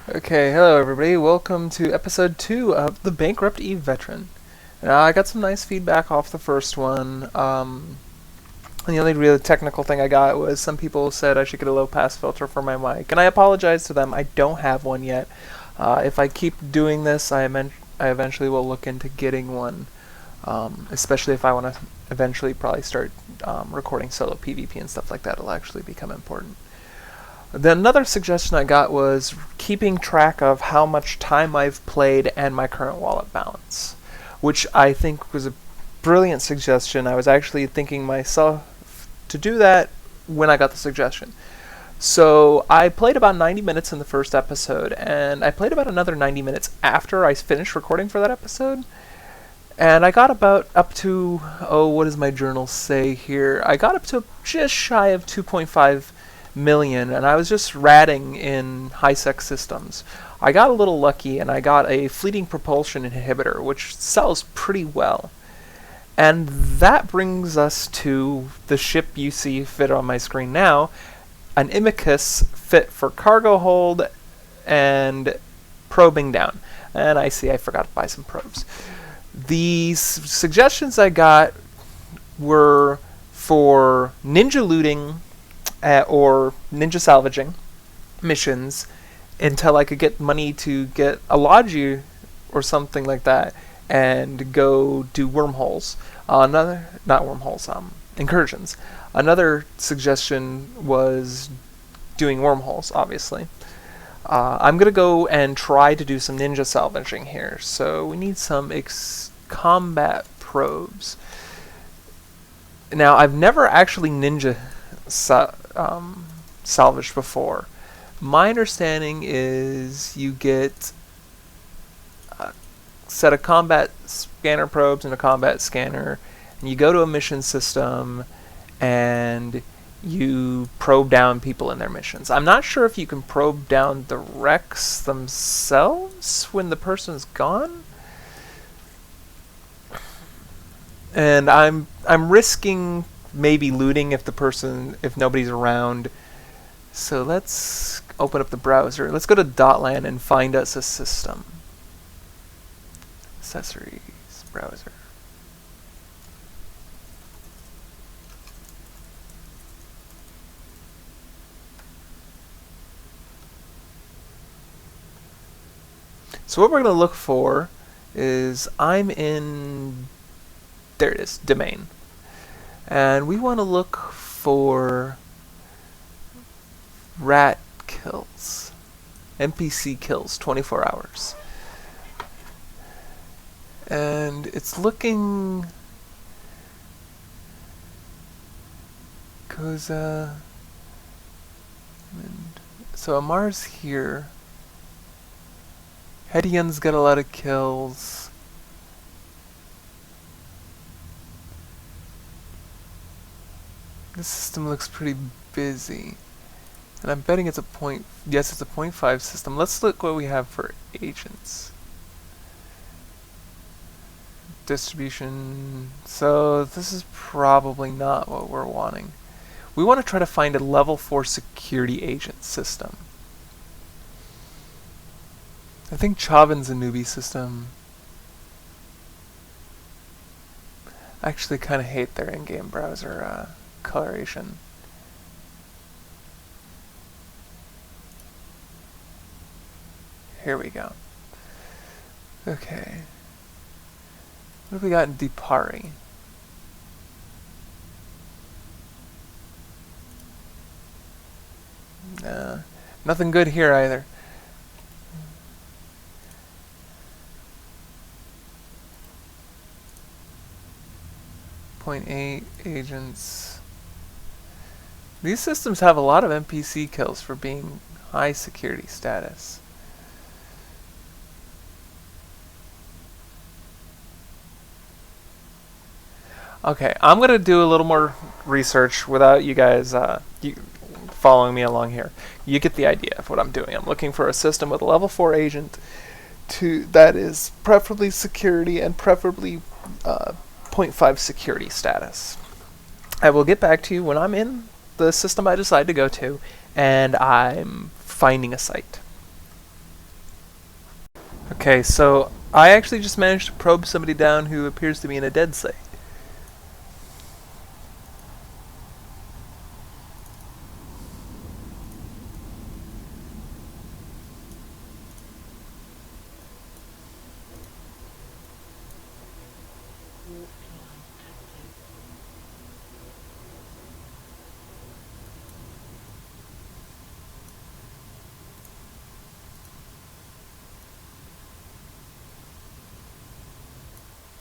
Okay, hello everybody. Welcome to episode 2 of the Bankrupt Veteran. Now, I got some nice feedback off the first one. And the only really technical thing I got was some people said I should get a low pass filter for my mic, and I apologize to them. I don't have one yet. If I keep doing this, I eventually will look into getting one, especially if I want to eventually probably start recording solo PvP and stuff like that. It'll actually become important. Then another suggestion I got was keeping track of how much time I've played and my current wallet balance, which I think was a brilliant suggestion. I was actually thinking myself to do that when I got the suggestion. So I played about 90 minutes in the first episode, and I played about another 90 minutes after I finished recording for that episode. And I got about up to, what does my journal say here? I got up to just shy of 2.5 million, and I was just ratting in high-sec systems. I got a little lucky, and I got a fleeting propulsion inhibitor, which sells pretty well. And that brings us to the ship you see fit on my screen now, an Imicus fit for cargo hold and probing down. And I see I forgot to buy some probes. The suggestions I got were for ninja looting or ninja salvaging missions until I could get money to get a logi or something like that and go do wormholes. Not wormholes, incursions. Another suggestion was doing wormholes, obviously. I'm going to go and try to do some ninja salvaging here. So we need some combat probes. Now, I've never actually ninja salvaged before. My understanding is you get a set of combat scanner probes and a combat scanner, and you go to a mission system and you probe down people in their missions. I'm not sure if you can probe down the wrecks themselves when the person's gone. And I'm risking maybe looting if nobody's around. So let's open up the browser. Let's go to Dotlan and find us a system. Accessories, browser. So what we're going to look for is there it is, domain. And we want to look for rat kills, NPC kills, 24 hours. And it's looking... Koza... So Amar's here. Hedian's got a lot of kills. This system looks pretty busy. And I'm betting it's a point... Yes, it's a 0.5 system. Let's look what we have for agents. Distribution... So, this is probably not what we're wanting. We want to try to find a level 4 security agent system. I think Chavin's a newbie system. I actually kind of hate their in-game browser coloration. Here we go. Okay. What have we got in Dipari? Nothing good here either. .8 agents. These systems have a lot of NPC kills for being high security status. Okay, I'm going to do a little more research without you guys following me along here. You get the idea of what I'm doing. I'm looking for a system with a level 4 agent that is preferably security and preferably 0.5 security status. I will get back to you when I'm in the system I decide to go to and I'm finding a site. Okay, so I actually just managed to probe somebody down who appears to be in a dead site.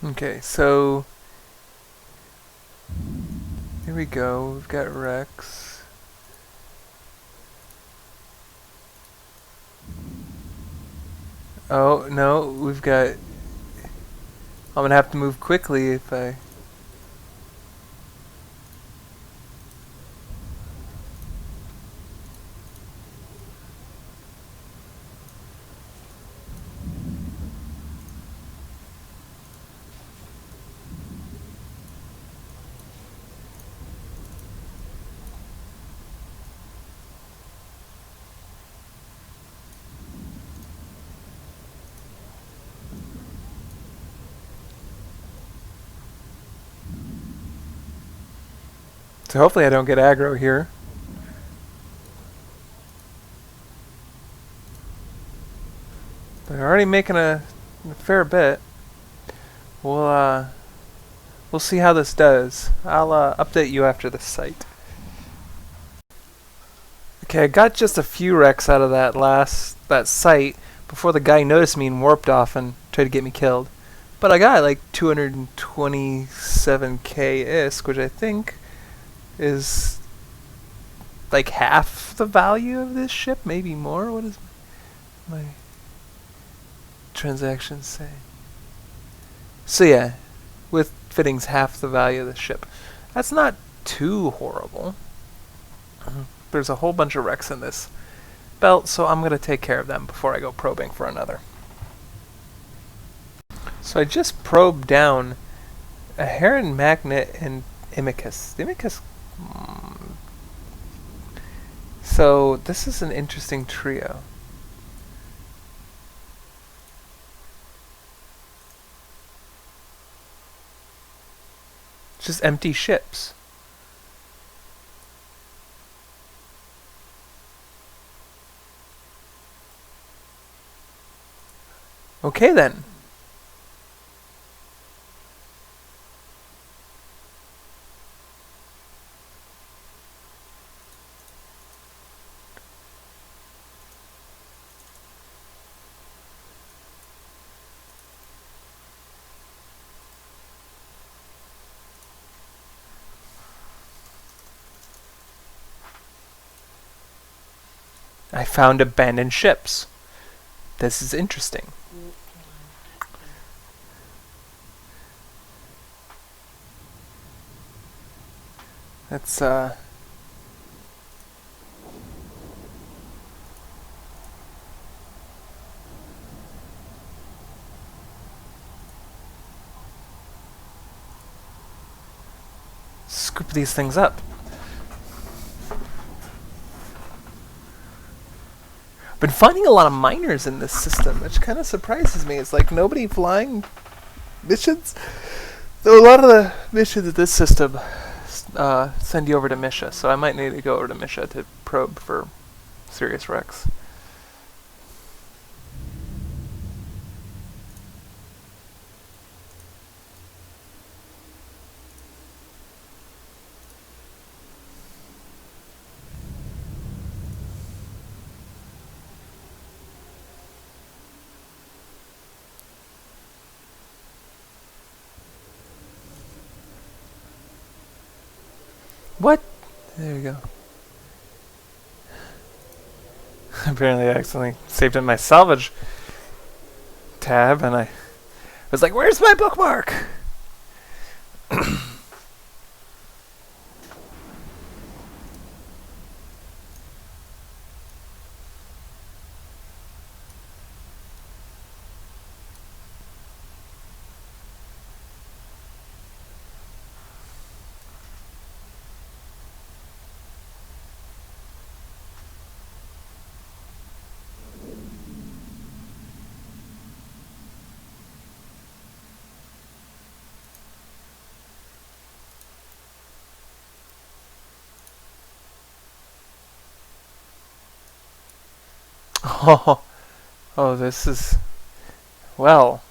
Okay, so here we go. We've got Rex. Oh, no, we've got... I'm gonna have to move quickly if I... So hopefully I don't get aggro here. But I'm already making a fair bit. We'll see how this does. I'll update you after this site. Okay, I got just a few wrecks out of that site before the guy noticed me and warped off and tried to get me killed. But I got like 227k ISK, which I think is like half the value of this ship, maybe more. What does my transactions say? So yeah, with fittings half the value of the ship. That's not too horrible. There's a whole bunch of wrecks in this belt, so I'm going to take care of them before I go probing for another. So I just probed down a Heron Magnet and Imicus. The Imicus... So this is an interesting trio. Just empty ships. Okay then. I found abandoned ships. This is interesting. Let's scoop these things up. Been finding a lot of miners in this system, which kind of surprises me. It's like nobody flying missions. So a lot of the missions in this system send you over to Misha, so I might need to go over to Misha to probe for serious wrecks. What? There we go. Apparently I accidentally saved in my salvage tab, and I was like, where's my bookmark? Oh, oh, this is, well,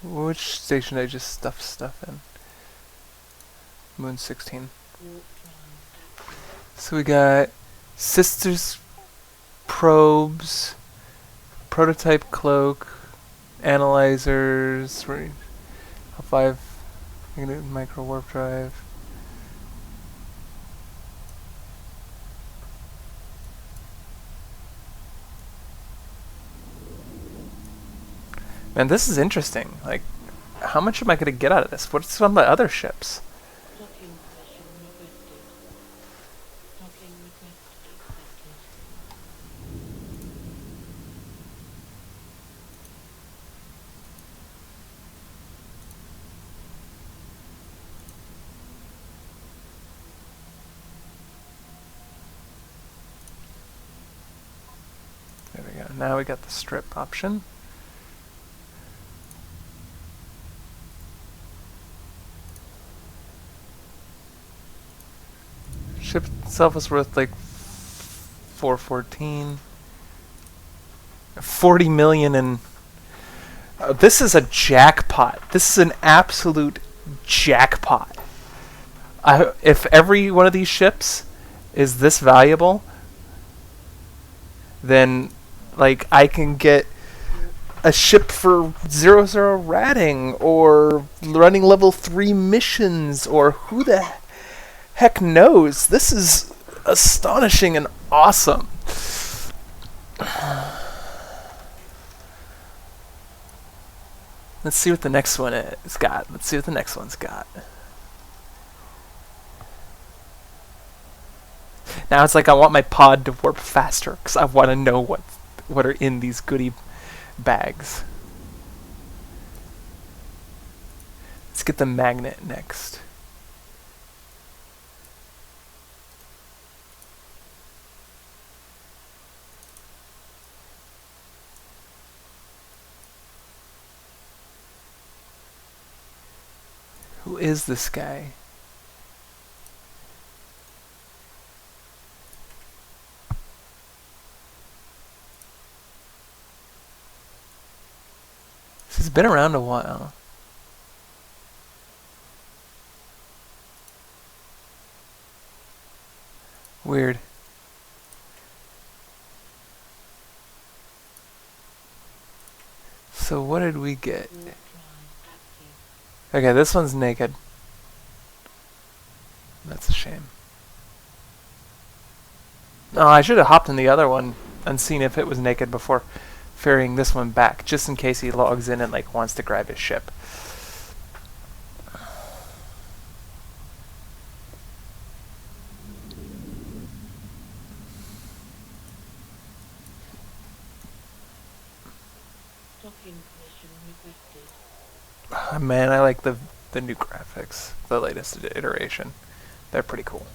which station did I just stuff stuff in? Moon 16. So we got sisters probes, prototype cloak, analyzers, 5 micro warp drive. Man, this is interesting. Like, how much am I going to get out of this? What's on the other ships? There we go. Now we got the strip option. Ship itself is worth like 414. 40 million and this is a jackpot. This is an absolute jackpot. If every one of these ships is this valuable, then like I can get a ship for 0-0 ratting or running level 3 missions or who the heck knows. This is astonishing and awesome. Let's see what the next one is got. Let's see what the next one's got. Now it's like I want my pod to warp faster because I want to know what are in these goodie bags. Let's get the magnet next. Who is this guy? He's been around a while. Weird. So what did we get? Okay, this one's naked. That's a shame. Oh, I should have hopped in the other one and seen if it was naked before ferrying this one back, just in case he logs in and like wants to grab his ship. Man, I like the new graphics, the latest iteration. They're pretty cool.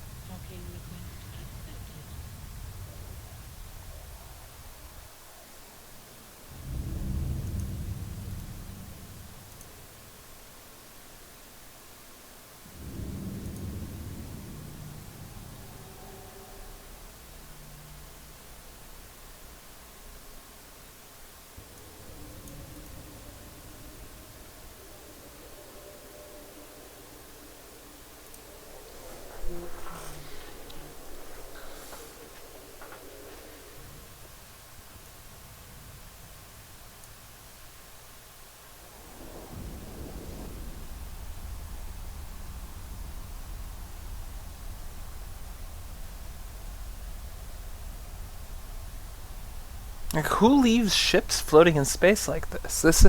Like, who leaves ships floating in space like this?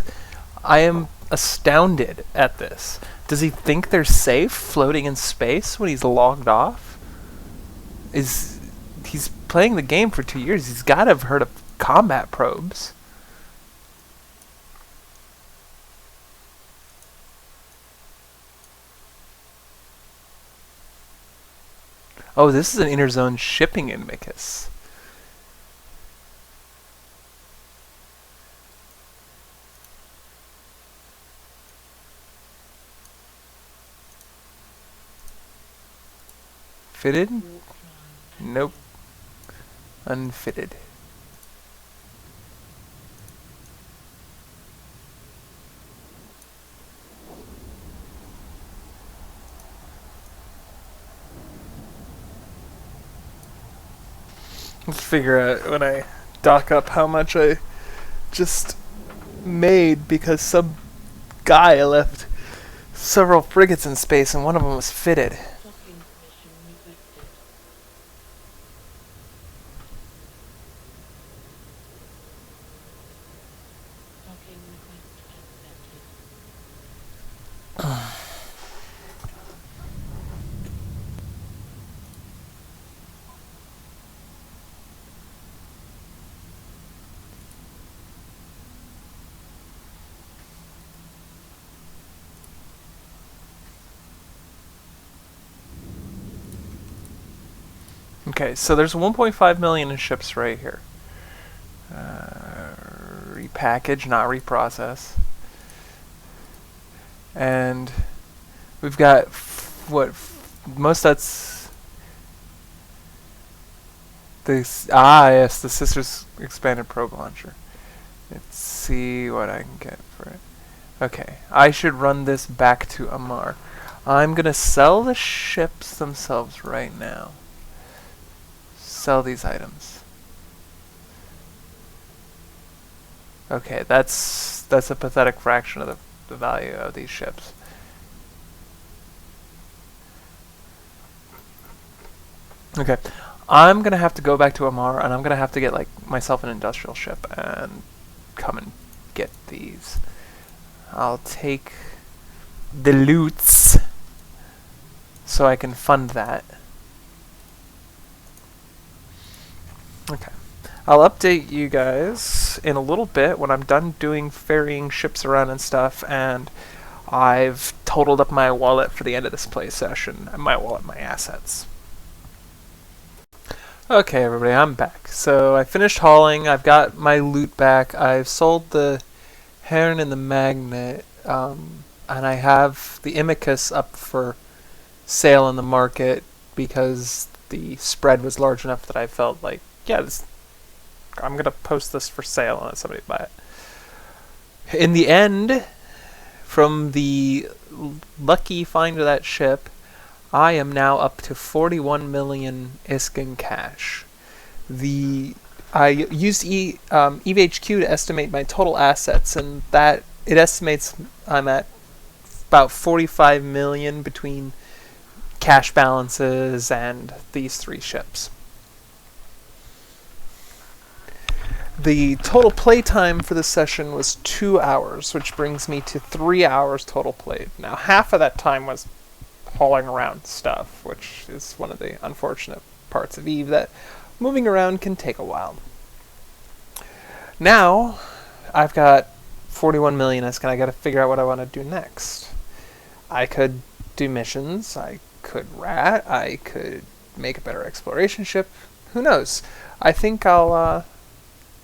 I am astounded at this. Does he think they're safe floating in space when he's logged off? He's playing the game for 2 years. He's got to have heard of combat probes. Oh, this is an interzone shipping amicus. Fitted? Nope. Unfitted. Let's figure out when I dock up how much I just made because some guy left several frigates in space and one of them was fitted. Okay, so there's 1.5 million in ships right here. Repackage, not reprocess. And we've got most that's this. Yes, the Sisters expanded probe launcher. Let's see what I can get for it. Okay, I should run this back to Amar. I'm gonna sell the ships themselves right now. Sell these items. Okay, that's a pathetic fraction of the value of these ships. Okay, I'm gonna have to go back to Amar, and I'm gonna have to get like myself an industrial ship and come and get these. I'll take the loots so I can fund that. Okay. I'll update you guys in a little bit when I'm done doing ferrying ships around and stuff, and I've totaled up my wallet for the end of this play session. My wallet, my assets. Okay, everybody, I'm back. So I finished hauling. I've got my loot back. I've sold the Heron and the Magnet, and I have the Imicus up for sale in the market because the spread was large enough that I felt like, yeah, I'm going to post this for sale and let somebody buy it. In the end, from the lucky find of that ship, I am now up to 41 million ISK in cash. I used EVHQ to estimate my total assets, and that it estimates I'm at about 45 million between cash balances and these 3 ships. The total playtime for this session was 2 hours, which brings me to 3 hours total played. Now, half of that time was hauling around stuff, which is one of the unfortunate parts of EVE, that moving around can take a while. Now, I've got 41 million ISK, and I gotta figure out what I want to do next. I could do missions, I could rat, I could make a better exploration ship, who knows? I think I'll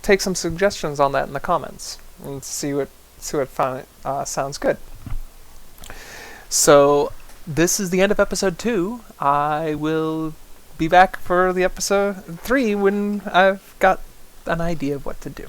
take some suggestions on that in the comments and see what sounds good. So this is the end of episode 2. I will be back for the episode 3 when I've got an idea of what to do.